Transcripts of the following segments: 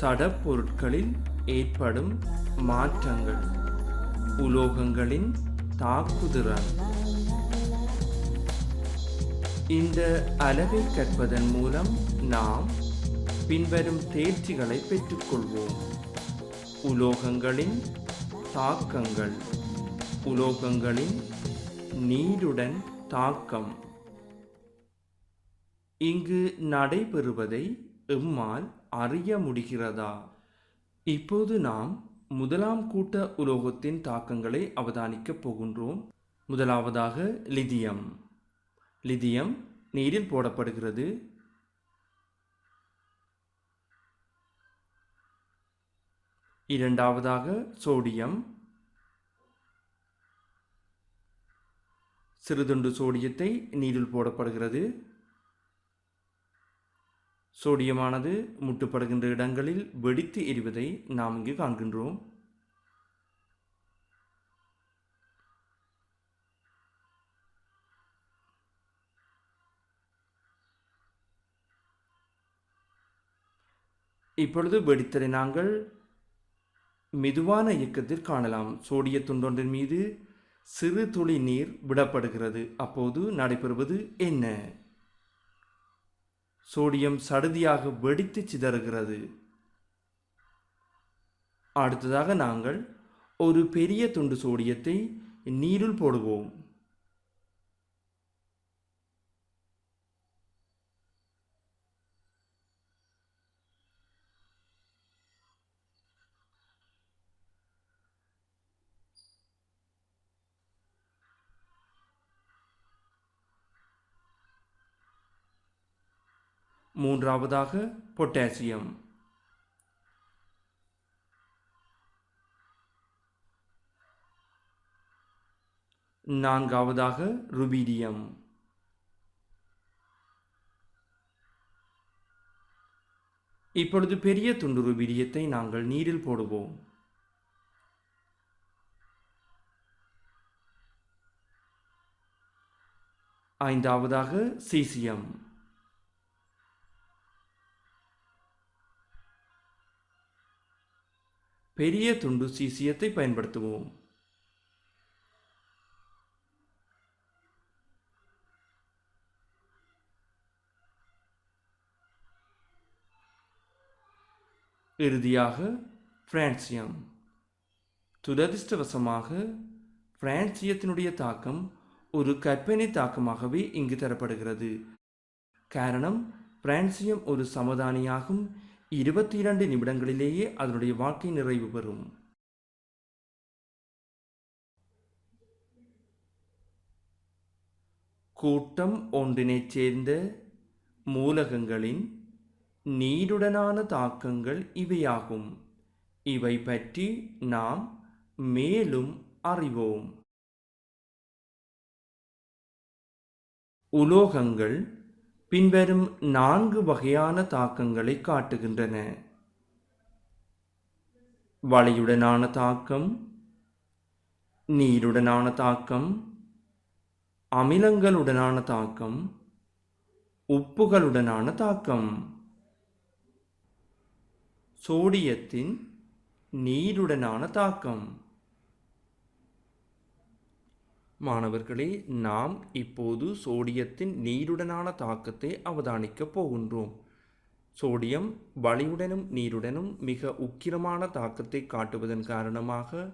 சடப்பொருட்களில் ஏற்படும் மாற்றங்கள், உலோகங்களின் தாக்குதிறன். இந்த அலகை கற்பதன் மூலம் நாம் பின்வரும் தேர்ச்சிகளை பெற்றுக்கொள்வோம். உலோகங்களின் தாக்கங்கள், உலோகங்களின் நீருடன் தாக்கம். இங்கு நடைபெறுவதை எம்மால் அறிய முடிகிறதா? இப்போது நாம் முதலாம் கூட்ட உலோகத்தின் தாக்கங்களை அவதானிக்கப் போகின்றோம். முதலாவதாக லிதியம். லிதியம் நீரில் போடப்படுகிறது. இரண்டாவதாக சோடியம். சிறுதுண்டு சோடியத்தை நீரில் போடப்படுகிறது. சோடியமானது முட்டுப்படுகின்ற இடங்களில் வெடித்து எரிவதை நாம் இங்கு காண்கின்றோம். இப்பொழுது வெடித்தலை நாங்கள் மெதுவான இயக்கத்தில் காணலாம். சோடிய துண்டொன்றின் மீது சிறு துளி நீர் விடப்படுகிறது. அப்போது நடைபெறுவது என்ன? சோடியம் சடுதியாக வெடித்து சிதறுகிறது. அடுத்ததாக நாங்கள் ஒரு பெரிய துண்டு சோடியத்தை நீரில் போடுவோம். மூன்றாவதாக பொட்டாசியம். நான்காவதாக ருபீடியம். இப்பொழுது பெரிய துண்டு ருபீடியத்தை நாங்கள் நீரில் போடுவோம். ஐந்தாவதாக சீசியம். பெரிய துண்டு சீசியத்தை பயன்படுத்துவோம். இறுதியாக பிரான்சியம். துரதிர்ஷ்டவசமாக பிரான்சியத்தினுடைய தாக்கம் ஒரு கற்பனை தாக்கமாகவே இங்கு தரப்படுகிறது. காரணம், பிரான்சியம் ஒரு சமதானியாகும். 22 நிமிடங்களிலேயே அதனுடைய வாழ்க்கை நிறைவு பெறும். கூட்டம் ஒன்றினைச் சேர்ந்த மூலகங்களின் நீருடனான தாக்கங்கள் இவையாகும். இவை பற்றி நாம் மேலும் அறிவோம். உலோகங்கள் பின்வரும் 4 வகையான தாக்கங்களை காட்டுகின்றன. வளையுடனான தாக்கம், நீருடனான தாக்கம், அமிலங்களுடனான தாக்கம், உப்புகளுடனான தாக்கம். சோடியத்தின் நீருடனான தாக்கம். மாணவர்களே, நாம் இப்போது சோடியத்தின் நீருடனான தாக்கத்தை அவதானிக்கப் போகின்றோம். சோடியம் வளையுடனும் நீருடனும் மிக உக்கிரமான தாக்கத்தை காட்டுவதன் காரணமாக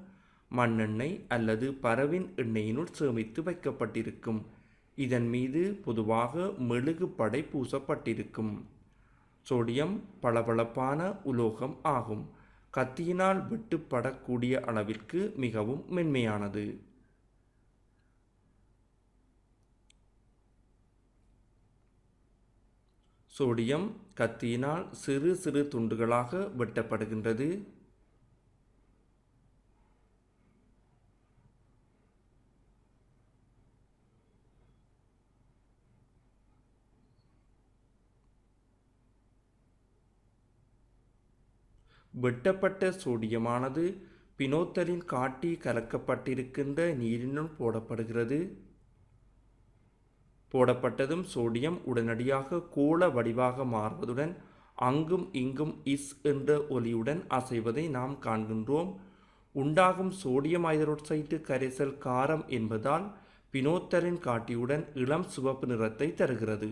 மண்ணெண்ணெய் அல்லது பறவின் எண்ணெயினுள் சேமித்து வைக்கப்பட்டிருக்கும். இதன் மீது பொதுவாக மெழுகுப்படை பூசப்பட்டிருக்கும். சோடியம் பளபளப்பான உலோகம் ஆகும். கத்தியினால் வெட்டுப்படக்கூடிய அளவிற்கு மிகவும் மென்மையானது. சோடியம் கத்தியினால் சிறு சிறு துண்டுகளாக வெட்டப்படுகின்றது. வெட்டப்பட்ட சோடியமானது பினோத்தலின் காட்டி கலக்கப்பட்டிருக்கின்ற நீரினுள் போடப்படுகிறது. போடப்பட்டதும் சோடியம் உடனடியாக கோள வடிவாக மாறுவதுடன் அங்கும் இங்கும் இஸ் என்ற ஒலியுடன் அசைவதை நாம் காண்கின்றோம். உண்டாகும் சோடியம் ஐதரோட்சைட்டு கரைசல் காரம் என்பதால் பினோத்தரின் காட்டியுடன் இளம் சிவப்பு நிறத்தை தருகிறது.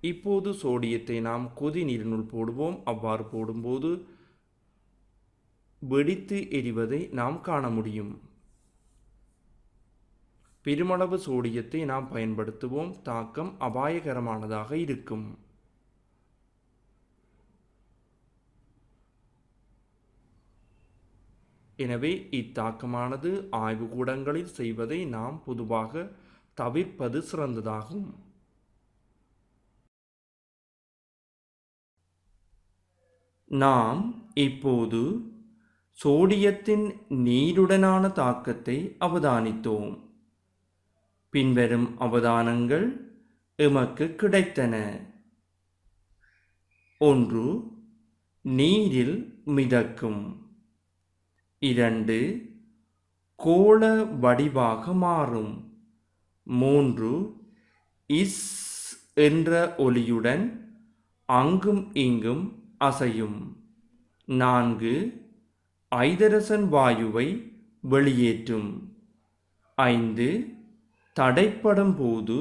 இப்போது சோடியத்தை நாம் கொதி நீரினுள் போடுவோம். அவ்வாறு போடும்போது வெடித்து எரிவதை நாம் காண முடியும். பெருமளவு சோடியத்தை நாம் பயன்படுத்துவோம். தாக்கம் அபாயகரமானதாக இருக்கும். எனவே இத்தாக்கமானது ஆய்வுக்கூடங்களில் செய்வதை நாம் பொதுவாக தவிர்ப்பது சிறந்ததாகும். நாம் இப்போது சோடியத்தின் நீருடனான தாக்கத்தை அவதானித்தோம். பின்வரும் அவதானங்கள் எமக்கு கிடைத்தன. 1. நீரில் மிதக்கும். 2. கோள வடிவாக மாறும். 3. இஸ் என்ற ஒலியுடன் அங்கும் இங்கும் அசையும். 4. ஐதரசன் வாயுவை வெளியேற்றும். 5. தடைப்படும் போது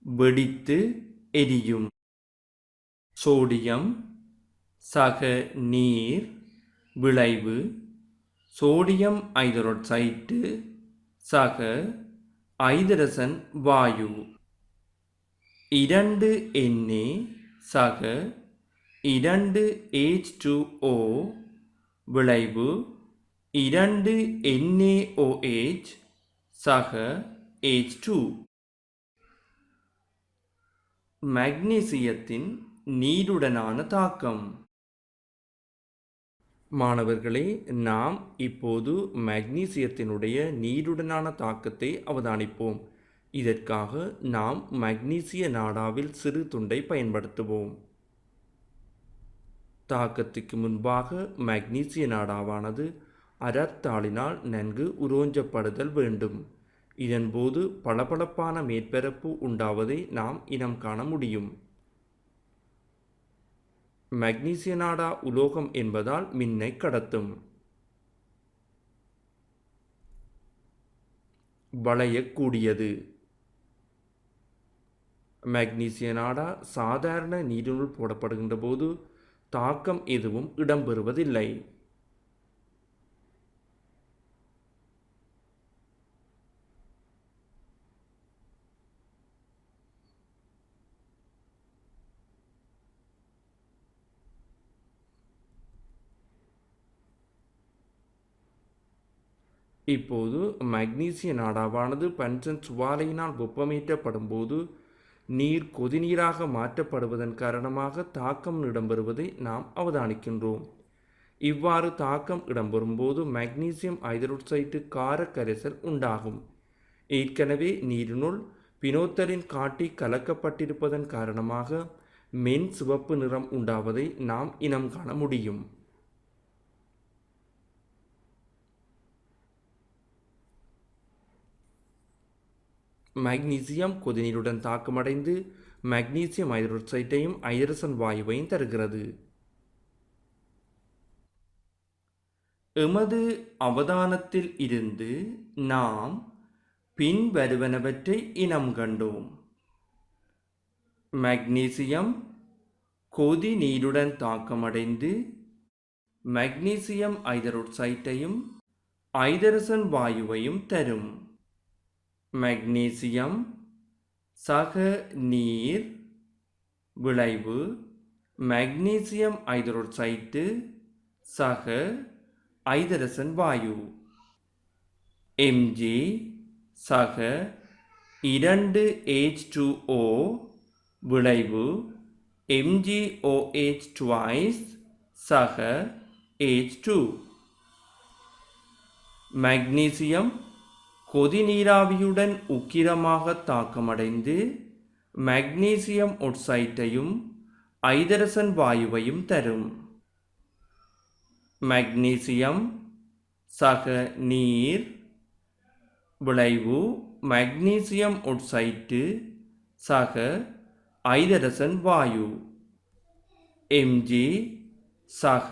வெடித்து எரியும். சோடியம் சக நீர் விளைவு சோடியம் ஐதரோட்சைட்டு சக ஐதரசன் வாயு 2Na சக 2H2O விளைவு 2NaOH சக H2. மக்னீசியத்தின் நீருடனான தாக்கம். மாணவர்களே, நாம் இப்போது மக்னீசியத்தினுடைய நீருடனான தாக்கத்தை அவதானிப்போம். இதற்காக நாம் மக்னீசிய நாடாவில் சிறு துண்டை பயன்படுத்துவோம். தாக்கத்துக்கு முன்பாக மக்னீசிய நாடாவானது அரத்தாளினால் நன்கு உரோஞ்சப்படுதல் வேண்டும். இதன்போது பளபளப்பான மேற்பரப்பு உண்டாவதை நாம் இனம் காண முடியும். மக்னீசிய நாடா உலோகம் என்பதால் மின்னை கடத்தும். வளையக்கூடியது. மக்னீசிய நாடா சாதாரண நீரினுள் போடப்படுகின்ற போது தாக்கம் எதுவும் இடம்பெறுவதில்லை. இப்போது மக்னீசிய நாடாவானது பன்சன் சுவாலையினால் வெப்பமேற்றப்படும் போது நீர் கொதிநீராக மாற்றப்படுவதன் காரணமாக தாக்கம் இடம்பெறுவதை நாம் அவதானிக்கின்றோம். இவ்வாறு தாக்கம் இடம்பெறும்போது மக்னீசியம் ஐதரோட்சைட்டு கார கரைசல் உண்டாகும். ஏற்கனவே நீரினுள் பினோத்தரின் காட்டி கலக்கப்பட்டிருப்பதன் காரணமாக மென் சிவப்பு நிறம் உண்டாவதை நாம் இனம் காண முடியும். மக்னீசியம் கொதிநீருடன் தாக்கமடைந்து மக்னீசியம் ஐதரோட்சைட்டையும் ஐதரசன் வாயுவையும் தருகிறது. எமது அவதானத்தில் இருந்து நாம் பின்வருவனவற்றை இனம் கண்டோம். மக்னீசியம் கொதிநீருடன் தாக்கமடைந்து மக்னீசியம் ஐதரோட்சைட்டையும் ஐதரசன் வாயுவையும் தரும். மக்னீசியம் சக நீர் விளைவு மக்னீசியம் ஐதரோட்சைட்டு சக ஐதரசன் வாயு. Mg சக 2H2O விளைவு MgOH twice சக H2. மக்னீசியம் கொதிநீராவியுடன் உக்கிரமாக தாக்கமடைந்து மக்னீசியம் ஒட்சைட்டையும் ஐதரசன் வாயுவையும் தரும். மக்னீசியம் சக நீர். விளைவு மக்னீசியம் ஒட்சைட்டு சக ஐதரசன் வாயு. Mg சக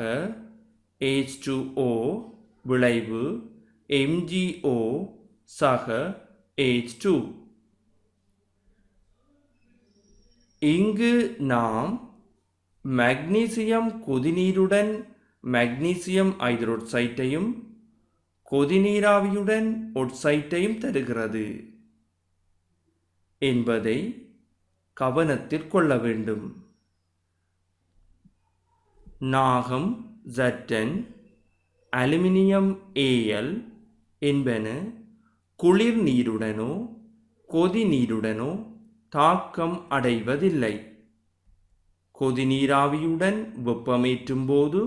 H2O. விளைவு MgO சக H2. இங்கு நாம் மக்னீசியம் கொதிநீருடன் மக்னீசியம் ஐதரோட்சைட்டையும் கொதிநீராவியுடன் ஒட்சைட்டையும் தருகிறது என்பதை கவனத்தில் கொள்ள வேண்டும். நாகம் Zn அலுமினியம் Al என்பன குளிர் நீருடனோ கொதிநீருடனோ தாக்கம் அடைவதில்லை. கொதிநீராவியுடன் வெப்பமேற்றும் போது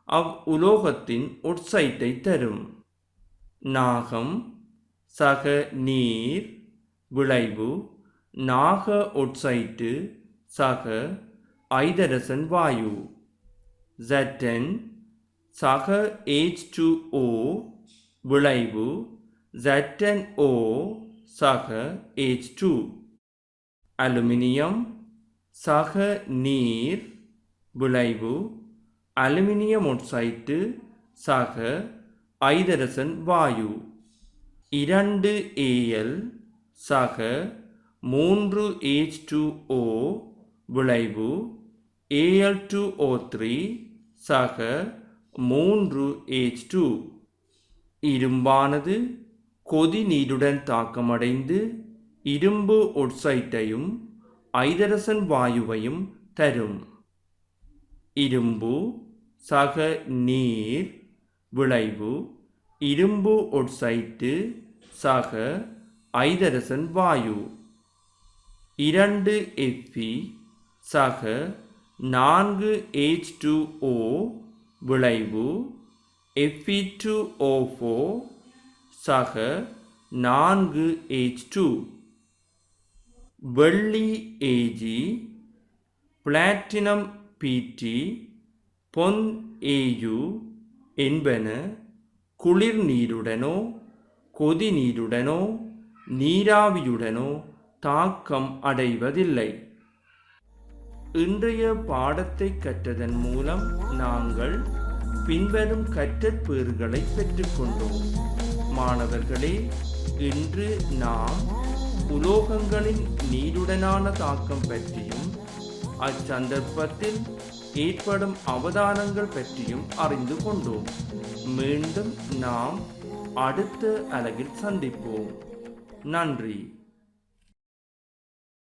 அவ் உலோகத்தின் ஒட்சைட்டை தரும். நாகம் சக நீர். விளைவு நாக ஒட்சைட்டு சக ஐதரசன் வாயு. Zn சக H2O. விளைவு ZnO சக H2. அலுமினியம் சக நீர். விளைவு அலுமினியம் ஒட்சைட்டு சக ஐதரசன் வாயு. 2 Al சக 3 H2O. விளைவு Al2O3 சக 3 H2. இரும்பானது கொதிநீருடன் தாக்கமடைந்து இரும்பு ஒட்சைட்டையும் ஐதரசன் வாயுவையும் தரும். இரும்பு சக நீர். விளைவு இரும்பு ஒட்சைட்டு சக ஐதரசன் வாயு. 2 Fe சக 4 H2O. விளைவு Fe2O4 சக 4 H2. வெள்ளி Ag, பிளாட்டினம் Pt, பொன் Au என்பன குளிர் நீருடனோ கொதிநீருடனோ நீராவியுடனோ தாக்கம் அடைவதில்லை. இன்றைய பாடத்தை கற்றதன் மூலம் நாங்கள் பின்வரும் கற்றற்பேறுகளை பெற்றுக்கொண்டோம். மாணவர்களே, இன்று நாம் உலோகங்களின் நீருடனான தாக்கம் பற்றியும் அச்சந்தர்ப்பத்தில் ஏற்படும் அவதானங்கள் பற்றியும் அறிந்து கொண்டோம். மீண்டும் நாம் அடுத்த அலகில் சந்திப்போம். நன்றி.